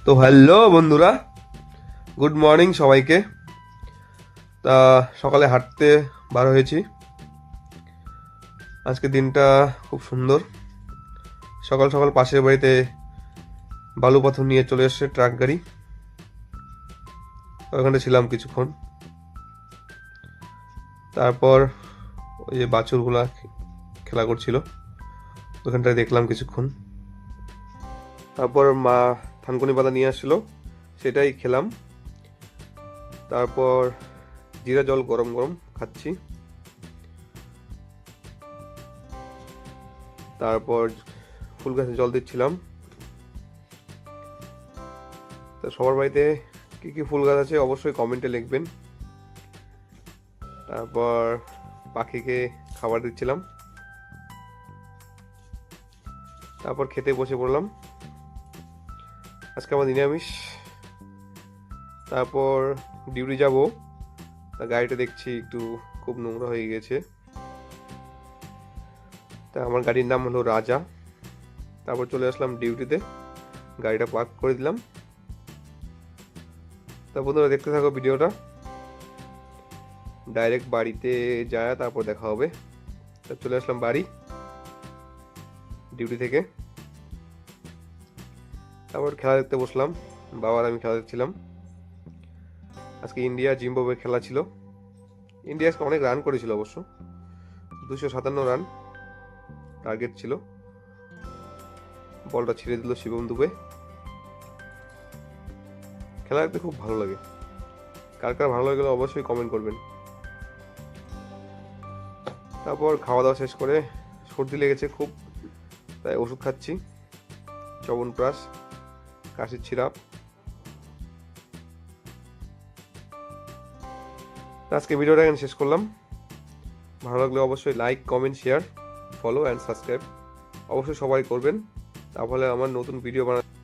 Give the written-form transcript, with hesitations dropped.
তো হ্যালো বন্ধুরা, good morning সবাইকে। তা সকালে হাঁটতে বার হয়েছি। আজকে দিনটা খুব সুন্দর। সকাল সকাল পাশের বাড়িতে বালু পাথর নিয়ে চলে এসেছে ট্রাক গাড়ি। ওখানে ছিলাম কিছুক্ষণ। তারপর ওই যে বাছুরগুলা খেলা করছিল, ওখানটায় দেখলাম কিছুক্ষণ। তারপর মা থানকুনি পাতা নিয়ে আসছিল, সেটাই খেলাম। তারপর জিরা জল গরম গরম খাচ্ছি। তারপর ফুল গাছে জল দিচ্ছিলাম। তা সবার বাড়িতে কি কি ফুল গাছ আছে অবশ্যই কমেন্টে লিখবেন। তারপর পাখিকে খাবার দিচ্ছিলাম। তারপর খেতে বসে পড়লাম। আজকে আমার নিরামিষ। তারপর ডিউটি যাব। তা গাড়িটা দেখছি একটু খুব নোংরা হয়ে গেছে। তা আমার গাড়ির নাম হলো রাজা। তারপর চলে আসলাম ডিউটিতে, গাড়িটা পার্ক করে দিলাম। তা বন্ধুরা দেখতে থাকো ভিডিওটা, ডাইরেক্ট বাড়িতে যায় তারপর দেখা হবে। তা চলে আসলাম বাড়ি ডিউটি থেকে। তারপর খেলা দেখতে বসলাম, বাবার আমি খেলা দেখছিলাম। আজকে ইন্ডিয়া জিম্বাবুয়ে খেলা ছিল। ইন্ডিয়া আজকে অনেক রান করেছিল অবশ্য, 257 রান টার্গেট ছিল। বলটা ছেড়ে দিল শিবম দুবে। খেলা দেখতে খুব ভালো লাগে। কার কার ভালো লাগলে অবশ্যই কমেন্ট করবেন। তারপর খাওয়া দাওয়া শেষ করে সর্দি লেগেছে খুব, তাই ওষুধ খাচ্ছি, চ্যবনপ্রাশ, কাশির সিরাপ। আজকে ভিডিওটা এখানে শেষ করলাম। ভালো লাগলে অবশ্যই like, comment, share, follow and subscribe অবশ্যই সবাই করবেন, তাহলে আমার নতুন ভিডিও বানাতে